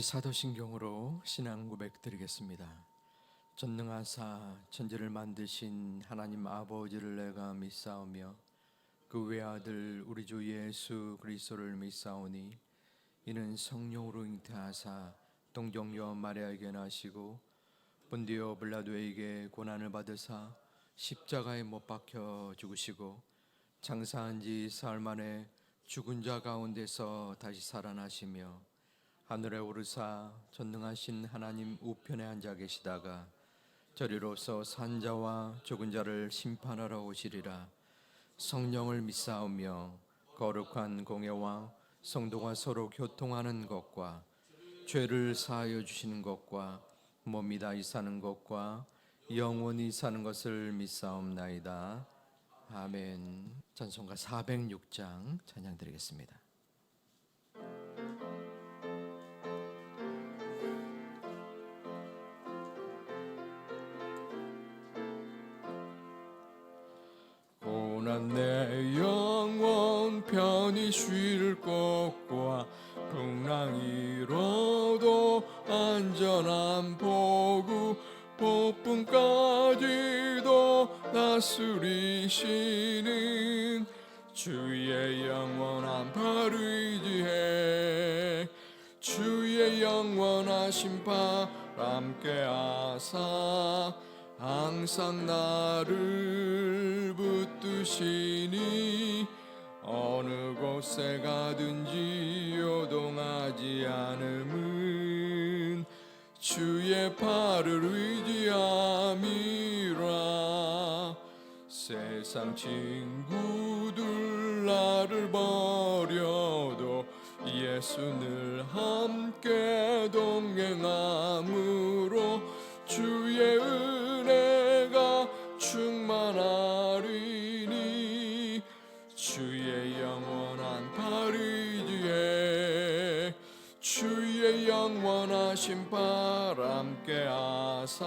사도신경으로 신앙 고백 드리겠습니다. 전능하사 천지를 만드신 하나님 아버지를 내가 믿사오며 그 외아들 우리 주 예수 그리스도를 믿사오니 이는 성령으로 잉태하사 동정녀 마리아에게 나시고 본디오 빌라도에게 고난을 받으사 십자가에 못 박혀 죽으시고 장사한 지 사흘 만에 죽은 자 가운데서 다시 살아나시며 하늘에 오르사 전능하신 하나님 우편에 앉아 계시다가 저리로서 산자와 죽은 자를 심판하러 오시리라. 성령을 믿사오며 거룩한 공예와 성도가 서로 교통하는 것과 죄를 사하여 주시는 것과 몸이 다시 사는 것과 영원히 사는 것을 믿사옵나이다. 아멘. 찬송가 406장 찬양 드리겠습니다. 고난 내 영혼 편히 쉴 곳과 풍랑 이뤄도 안전한 보구 폭풍까지도 다스리시는 주의 영원한 발을 의지해 주의 영원하신 발 함께하사 항상 나를 붙드시니 어느 곳에 가든지 요동하지 않음은 주의 팔을 의지함이라. 세상 친구들 나를 버려도 예수 늘 함께 동행함으로 주의 은혜가 충만하리니 주의 영원한 팔 의지해 주의 영원하신 팔 함께하사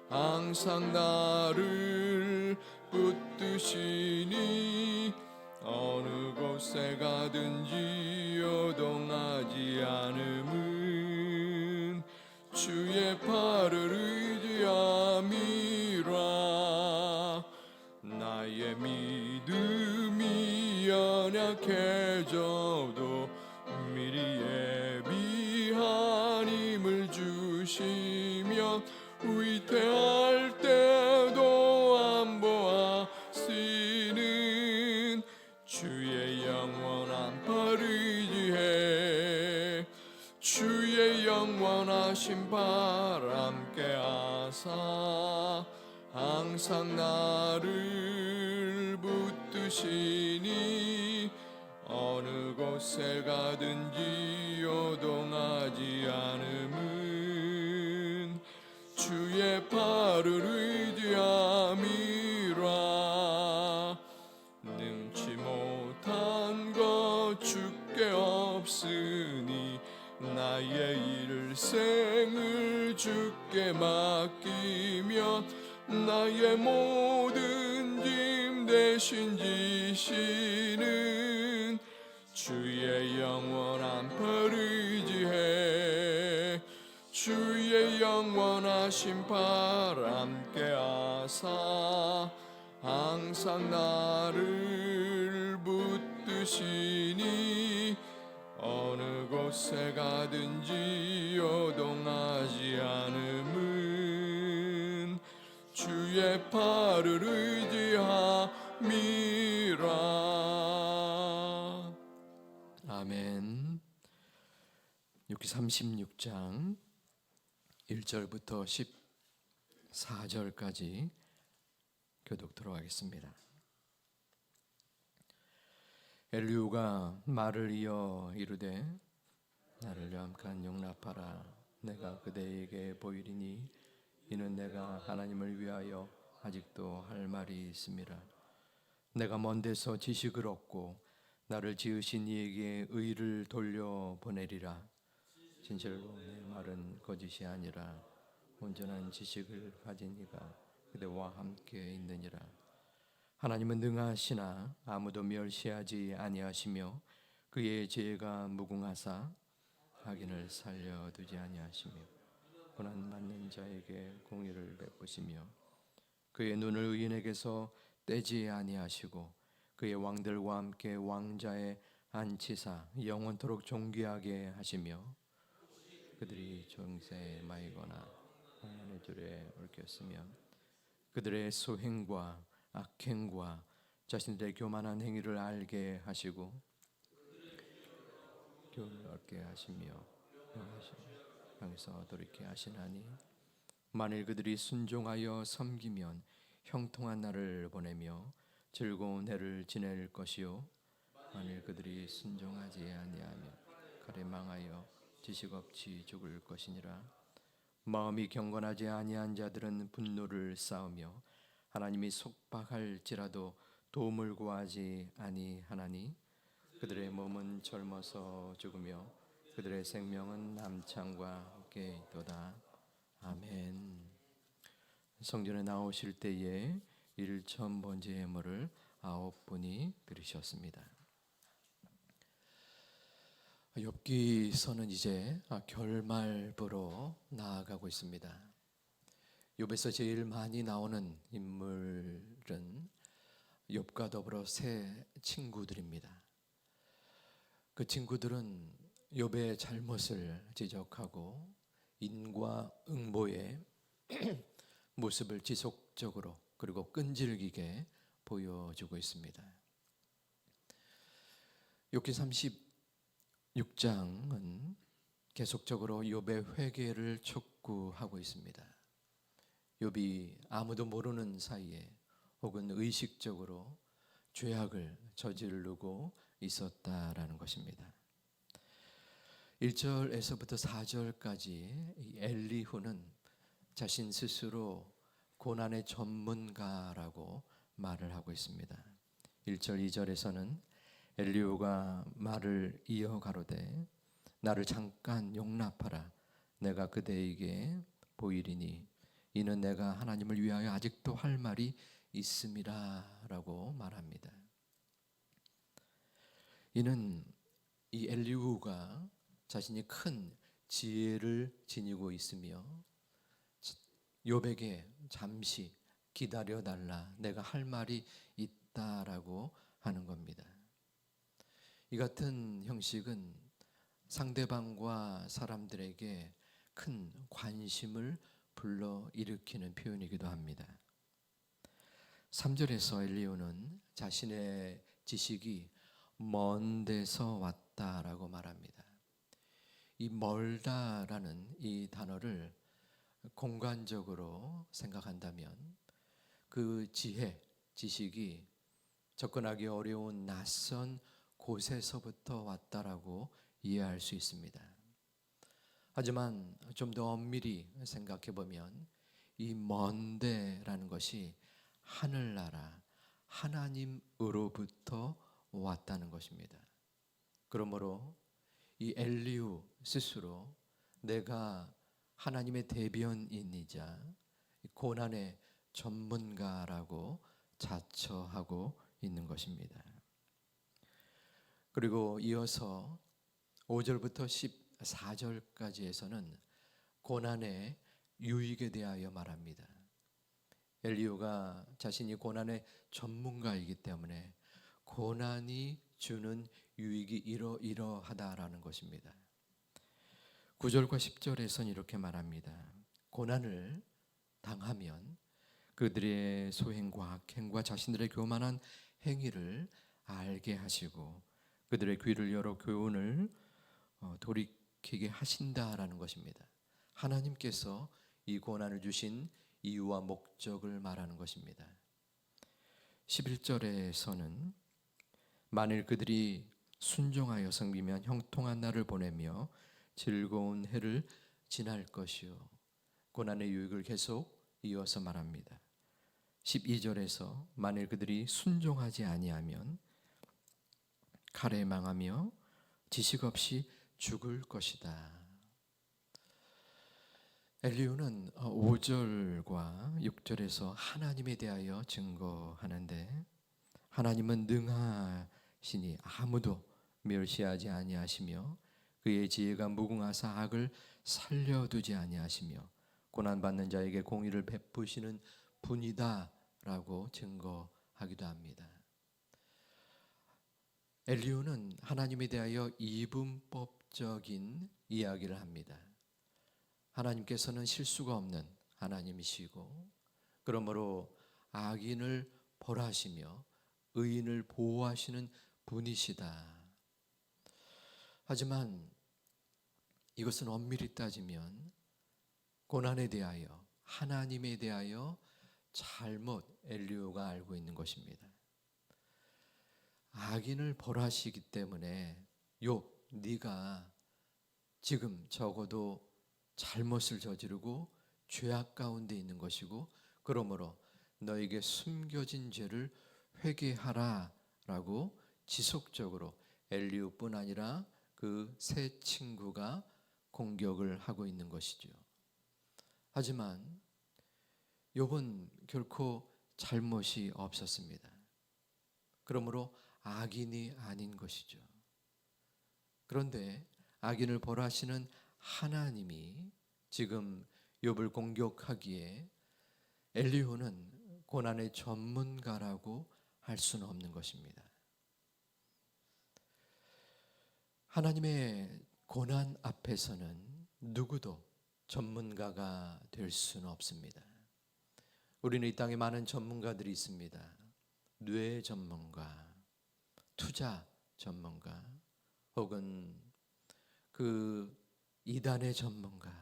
항상 나를 붙드시니 어느 곳에 가든지 요동하지 않음은 주의 팔을 의지함이라. 나의 믿음이 연약해져도 미리 예비한 힘을 주시며 위태할 때도 안보하시는 주의 영원한 팔 의지해 주의 영원하신 발 함께하사 항상 나를 붙드시니 어느 곳에 가든지 요동하지 않음은 주의 팔을 의지함이라. 능치 못한 것 주께 없으니 나의 일생을 주께 맡기며 나의 모든 짐 대신 지시는 주의 영원한 팔 의지해 주의 영원하신 팔 함께하사 항상 나를 붙드시니 어느 곳에 가든지 요동하지 않음은 주의 팔을 의지함이라. 아멘. 36장 1절부터 14절까지 교독 들어가겠습니다. 엘리후가 말을 이어 이르되 나를 염간 용납하라. 내가 그대에게 보이리니 이는 내가 하나님을 위하여 아직도 할 말이 있음이라. 내가 먼 데서 지식을 얻고 나를 지으신 이에게 의를 돌려보내리라. 진실로 내 말은 거짓이 아니라 온전한 지식을 가진 이가 그대와 함께 있느니라. 하나님은 능하시나 아무도 멸시하지 아니하시며 그의 지혜가 무궁하사 악인을 살려두지 아니하시며 고난 받는 자에게 공의를 베푸시며 그의 눈을 의인에게서 떼지 아니하시고 그의 왕들과 함께 왕자의 안치사 영원토록 존귀하게 하시며 그들이 정세에 마이거나 환난의 줄에 얽혔으며 그들의 소행과 악행과 자신들의 교만한 행위를 알게 하시고 교훈을 얻게 하시며 향해서 돌이게 하시나니 만일 그들이 순종하여 섬기면 형통한 날을 보내며 즐거운 해를 지낼 것이요 만일 그들이 순종하지 아니하면 칼에 망하여 지식 없이 죽을 것이니라. 마음이 경건하지 아니한 자들은 분노를 쌓으며 하나님이 속박할지라도 도움을 구하지 아니하나니 그들의 몸은 젊어서 죽으며 그들의 생명은 남창과 함께 있도다. 아멘. 성전에 나오실 때에 1천 번째 예물을 9분이 드리셨습니다. 욥기서는 이제 결말부로 나아가고 있습니다. 욥에서 제일 많이 나오는 인물은 욥과 더불어 세 친구들입니다. 그 친구들은 욥의 잘못을 지적하고 인과응보의 모습을 지속적으로 그리고 끈질기게 보여주고 있습니다. 욥기 36장은 계속적으로 욥의 회개를 촉구하고 있습니다. 욥이 아무도 모르는 사이에 혹은 의식적으로 죄악을 저지르고 있었다라는 것입니다. 1절에서부터 4절까지 엘리후는 자신 스스로 고난의 전문가라고 말을 하고 있습니다. 1절 2절에서는 엘리후가 말을 이어 가로되 나를 잠깐 용납하라 내가 그대에게 보이리니 이는 내가 하나님을 위하여 아직도 할 말이 있음이라 라고 말합니다. 이는 이 엘리후가 자신이 큰 지혜를 지니고 있으며 욥에게 잠시 기다려달라 내가 할 말이 있다라고 하는 겁니다. 이 같은 형식은 상대방과 사람들에게 큰 관심을 불러일으키는 표현이기도 합니다. 3절에서 엘리후는 자신의 지식이 먼 데서 왔다라고 말합니다. 이 멀다라는 이 단어를 공간적으로 생각한다면 그 지식이 접근하기 어려운 낯선 곳에서부터 왔다라고 이해할 수 있습니다. 하지만 좀 더 엄밀히 생각해 보면 이 먼데라는 것이 하늘나라 하나님으로부터 왔다는 것입니다. 그러므로 이 엘리후 스스로 내가 하나님의 대변인이자 고난의 전문가라고 자처하고 있는 것입니다. 그리고 이어서 5절부터 14절까지에서는 고난의 유익에 대하여 말합니다. 엘리후가 자신이 고난의 전문가이기 때문에 고난이 주는 유익이 이러이러하다라는 것입니다. 9절과 10절에서는 이렇게 말합니다. 고난을 당하면 그들의 소행과 악행과 자신들의 교만한 행위를 알게 하시고 그들의 귀를 열어 교훈을 돌이키게 하신다라는 것입니다. 하나님께서 이 고난을 주신 이유와 목적을 말하는 것입니다. 11절에서는 만일 그들이 순종하여 섬기면 형통한 날을 보내며 즐거운 해를 지날 것이요. 고난의 유익을 계속 이어서 말합니다. 12절에서 만일 그들이 순종하지 아니하면 칼에 망하며 지식 없이 죽을 것이다. 엘리후는 5절과 6절에서 하나님에 대하여 증거하는데 하나님은 능하시니 아무도 멸시하지 아니하시며 그의 지혜가 무궁하사 악을 살려두지 아니하시며 고난받는 자에게 공의를 베푸시는 분이다라고 증거하기도 합니다. 엘리후는 하나님에 대하여 이분법적인 이야기를 합니다. 하나님께서는 실수가 없는 하나님이시고 그러므로 악인을 벌하시며 의인을 보호하시는 분이시다. 하지만 이것은 엄밀히 따지면 고난에 대하여 하나님에 대하여 잘못 엘리후가 알고 있는 것입니다. 악인을 벌하시기 때문에 욥 네가 지금 적어도 잘못을 저지르고 죄악 가운데 있는 것이고 그러므로 너에게 숨겨진 죄를 회개하라 라고 지속적으로 엘리후뿐 아니라 그 세 친구가 공격을 하고 있는 것이죠. 하지만 욥은 결코 잘못이 없었습니다. 그러므로 악인이 아닌 것이죠. 그런데 악인을 벌하시는 하나님이 지금 욥을 공격하기에 엘리후는 고난의 전문가라고 할 수는 없는 것입니다. 하나님의 고난 앞에서는 누구도 전문가가 될 수는 없습니다. 우리는 이 땅에 많은 전문가들이 있습니다. 뇌 전문가, 투자 전문가, 혹은 그 이단의 전문가,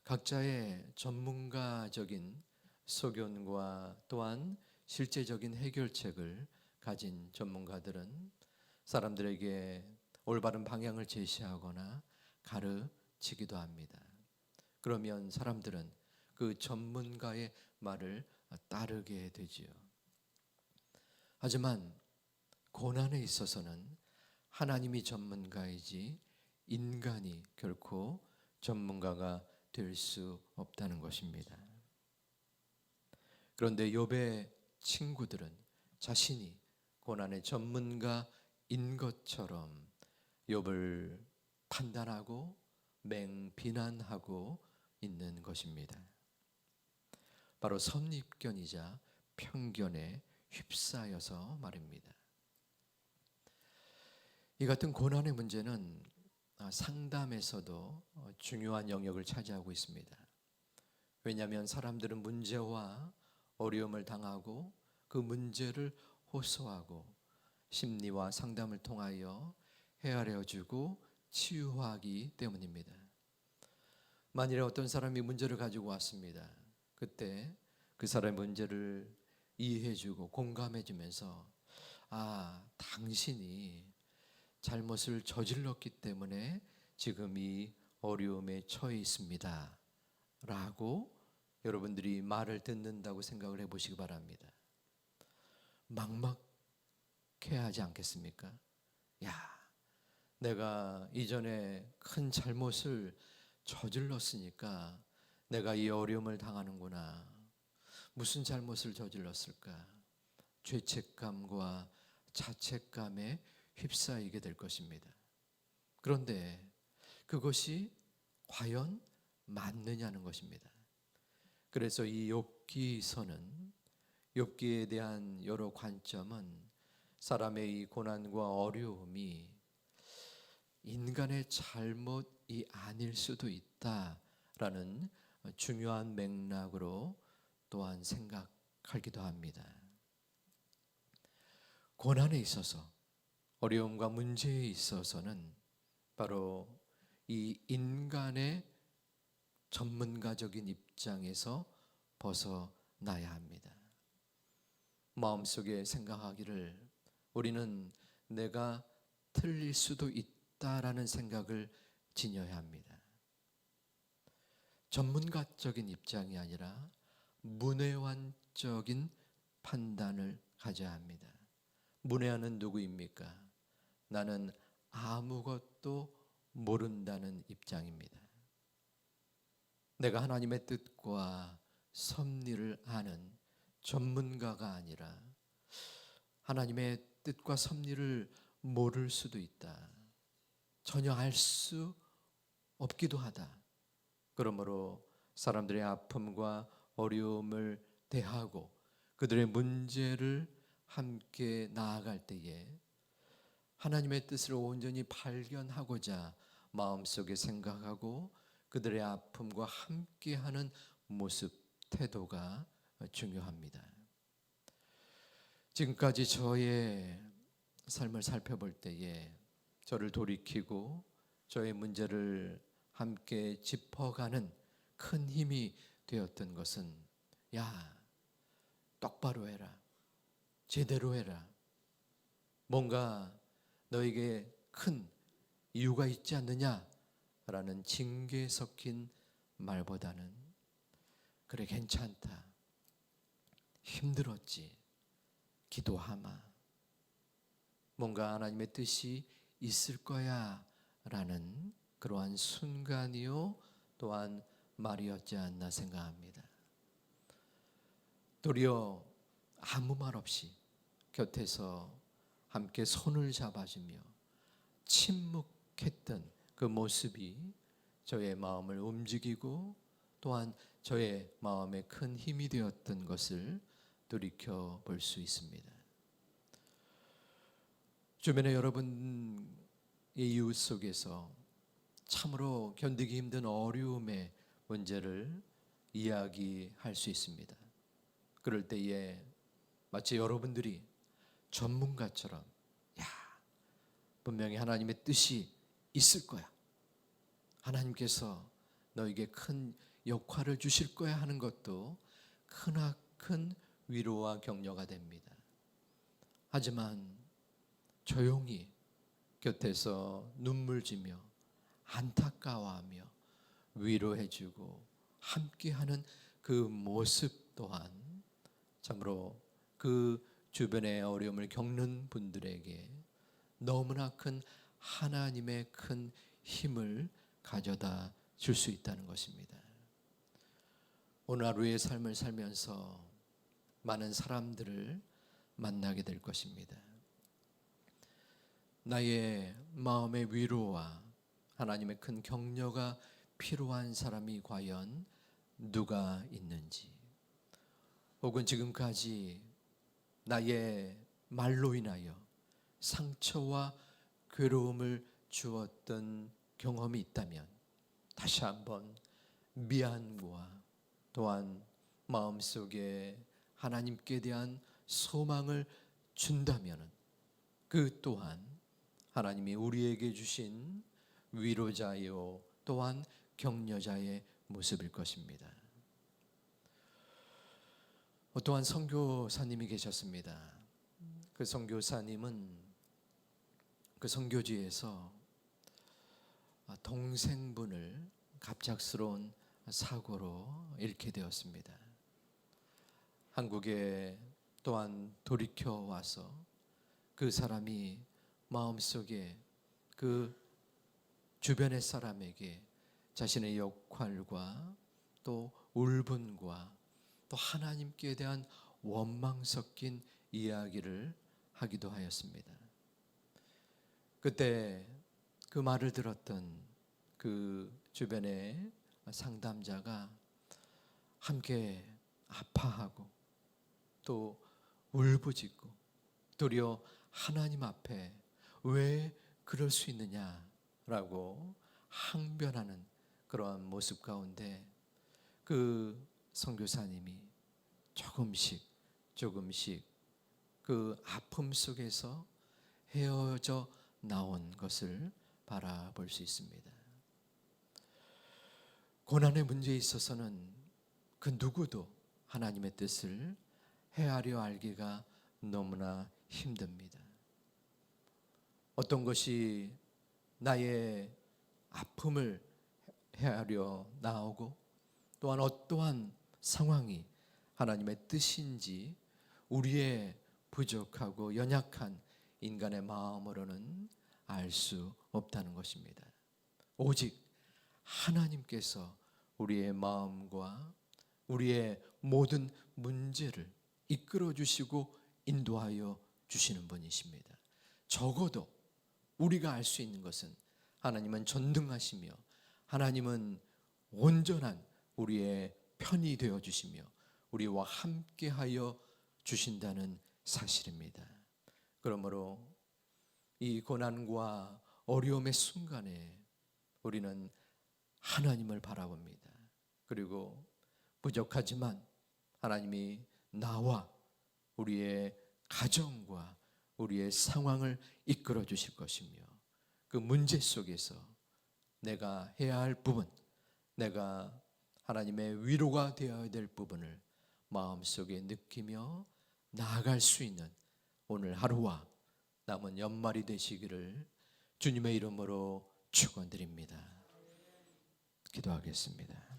각자의 전문가적인 소견과 또한 실제적인 해결책을 가진 전문가들은 사람들에게 올바른 방향을 제시하거나 가르치기도 합니다. 그러면 사람들은 그 전문가의 말을 따르게 되지요. 하지만 고난에 있어서는 하나님이 전문가이지 인간이 결코 전문가가 될 수 없다는 것입니다. 그런데 욥의 친구들은 자신이 고난의 전문가인 것처럼 욥을 판단하고 맹비난하고 있는 것입니다. 바로 선입견이자 편견에 휩싸여서 말입니다. 이 같은 고난의 문제는 상담에서도 중요한 영역을 차지하고 있습니다. 왜냐하면 사람들은 문제와 어려움을 당하고 그 문제를 호소하고 심리와 상담을 통하여 헤아려주고 치유하기 때문입니다. 만일에 어떤 사람이 문제를 가지고 왔습니다. 그때 그 사람의 문제를 이해해주고 공감해주면서 당신이 잘못을 저질렀기 때문에 지금 이 어려움에 처해 있습니다 라고 여러분들이 말을 듣는다고 생각을 해보시기 바랍니다. 막막해하지 않겠습니까? 내가 이전에 큰 잘못을 저질렀으니까 내가 이 어려움을 당하는구나. 무슨 잘못을 저질렀을까? 죄책감과 자책감에 휩싸이게 될 것입니다. 그런데 그것이 과연 맞느냐는 것입니다. 그래서 이 욥기서는 욥기에 대한 여러 관점은 사람의 이 고난과 어려움이 인간의 잘못이 아닐 수도 있다라는 중요한 맥락으로 또한 생각하기도 합니다. 고난에 있어서 어려움과 문제에 있어서는 바로 이 인간의 전문가적인 입장에서 벗어나야 합니다. 마음속에 생각하기를 우리는 내가 틀릴 수도 있다라는 생각을 지녀야 합니다. 전문가적인 입장이 아니라 문외한적인 판단을 가져야 합니다. 문외한은 누구입니까? 나는 아무것도 모른다는 입장입니다. 내가 하나님의 뜻과 섭리를 아는 전문가가 아니라 하나님의 뜻과 섭리를 모를 수도 있다. 전혀 알 수 없기도 하다. 그러므로 사람들의 아픔과 어려움을 대하고 그들의 문제를 함께 나아갈 때에 하나님의 뜻을 온전히 발견하고자 마음속에 생각하고 그들의 아픔과 함께하는 모습, 태도가 중요합니다. 지금까지 저의 삶을 살펴볼 때에 저를 돌이키고 저의 문제를 함께 짚어가는 큰 힘이 되었던 것은, 야, 똑바로 해라, 제대로 해라, 뭔가 너에게 큰 이유가 있지 않느냐라는 징계 섞인 말보다는, 그래 괜찮다, 힘들었지, 기도하마, 뭔가 하나님의 뜻이 있을 거야 라는 그러한 순간이요 또한 말이었지 않나 생각합니다. 도리어 아무 말 없이 곁에서 함께 손을 잡아주며 침묵했던 그 모습이 저의 마음을 움직이고 또한 저의 마음에 큰 힘이 되었던 것을 돌이켜 볼 수 있습니다. 주변의 여러분의 이웃 속에서 참으로 견디기 힘든 어려움의 문제를 이야기할 수 있습니다. 그럴 때에 마치 여러분들이 전문가처럼, 야, 분명히 하나님의 뜻이 있을 거야, 하나님께서 너에게 큰 역할을 주실 거야 하는 것도 크나큰 위로와 격려가 됩니다. 하지만 조용히 곁에서 눈물 지며 안타까워하며 위로해주고 함께하는 그 모습 또한 참으로 그 주변의 어려움을 겪는 분들에게 너무나 큰 하나님의 큰 힘을 가져다 줄 수 있다는 것입니다. 오늘 하루의 삶을 살면서 많은 사람들을 만나게 될 것입니다. 나의 마음의 위로와 하나님의 큰 격려가 필요한 사람이 과연 누가 있는지, 혹은 지금까지 나의 말로 인하여 상처와 괴로움을 주었던 경험이 있다면 다시 한번 미안과 또한 마음속에 하나님께 대한 소망을 준다면 그 또한 하나님이 우리에게 주신 위로자요 또한 격려자의 모습일 것입니다. 또한 선교사님이 계셨습니다. 그 선교사님은 그 선교지에서 동생분을 갑작스러운 사고로 잃게 되었습니다. 한국에 또한 돌이켜 와서 그 사람이 마음속에 그 주변의 사람에게 자신의 역할과 또 울분과 또 하나님께 대한 원망 섞인 이야기를 하기도 하였습니다. 그때 그 말을 들었던 그 주변의 상담자가 함께 아파하고 또 울부짖고 도리어 하나님 앞에 왜 그럴 수 있느냐라고 항변하는 그러한 모습 가운데 그 선교사님이 조금씩 그 아픔 속에서 헤어져 나온 것을 바라볼 수 있습니다. 고난의 문제에 있어서는 그 누구도 하나님의 뜻을 헤아려 알기가 너무나 힘듭니다. 어떤 것이 나의 아픔을 헤아려 나오고 또한 어떠한 상황이 하나님의 뜻인지 우리의 부족하고 연약한 인간의 마음으로는 알 수 없다는 것입니다. 오직 하나님께서 우리의 마음과 우리의 모든 문제를 이끌어 주시고 인도하여 주시는 분이십니다. 적어도 우리가 알 수 있는 것은 하나님은 전능하시며 하나님은 온전한 우리의 편이 되어 주시며 우리와 함께하여 주신다는 사실입니다. 그러므로 이 고난과 어려움의 순간에 우리는 하나님을 바라봅니다. 그리고 부족하지만 하나님이 나와 우리의 가정과 우리의 상황을 이끌어 주실 것이며 그 문제 속에서 내가 해야 할 부분, 내가 하나님의 위로가 되어야 될 부분을 마음속에 느끼며 나아갈 수 있는 오늘 하루와 남은 연말이 되시기를 주님의 이름으로 축원드립니다. 기도하겠습니다.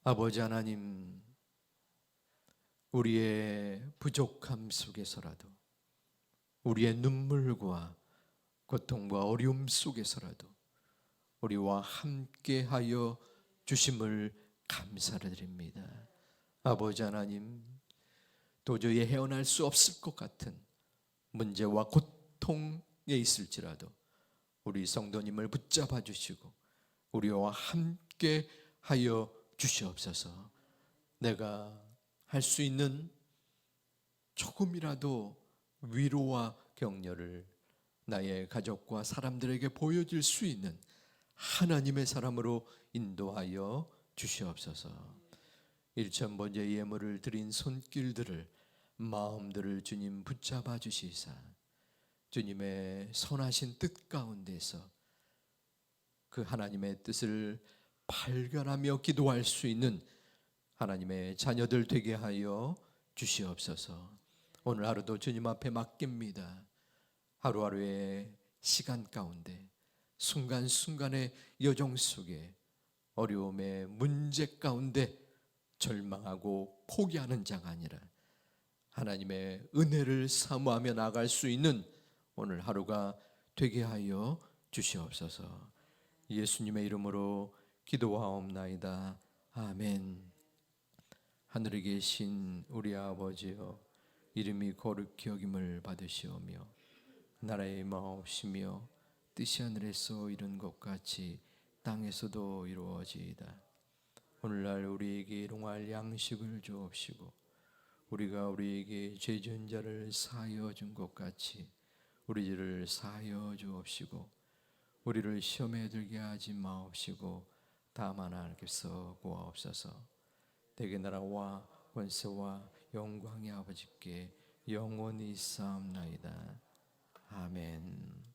아버지 하나님, 우리의 부족함 속에서라도 우리의 눈물과 고통과 어려움 속에서라도 우리와 함께하여 주심을 감사드립니다. 아버지 하나님, 도저히 헤어날 수 없을 것 같은 문제와 고통에 있을지라도 우리 성도님을 붙잡아 주시고 우리와 함께하여 주시옵소서. 내가 할 수 있는 조금이라도 위로와 격려를 나의 가족과 사람들에게 보여줄 수 있는 하나님의 사람으로 인도하여 주시옵소서. 일천번째 예물을 드린 손길들을 마음들을 주님 붙잡아 주시사 주님의 선하신 뜻 가운데서 그 하나님의 뜻을 발견하며 기도할 수 있는 하나님의 자녀들 되게 하여 주시옵소서. 오늘 하루도 주님 앞에 맡깁니다. 하루하루의 시간 가운데 순간순간의 여정 속에 어려움의 문제 가운데 절망하고 포기하는 자가 아니라 하나님의 은혜를 사모하며 나아갈 수 있는 오늘 하루가 되게 하여 주시옵소서. 예수님의 이름으로 기도하옵나이다. 아멘. 하늘에 계신 우리 아버지여, 이름이 거룩히 여김을 받으시오며 나라의 마옵시며 뜻이 하늘에서 이룬 것 같이 땅에서도 이루어지이다. 오늘날 우리에게 일용할 양식을 주옵시고 우리가 우리에게 죄 지은 자를 사하여 준 것 같이 우리 죄를 사하여 주옵시고 우리를 시험에 들게 하지 마옵시고 다만 하나님께서 구하옵소서. 대개 나라와 권세와 영광이 아버지께 영원히 있사옵나이다. 아멘.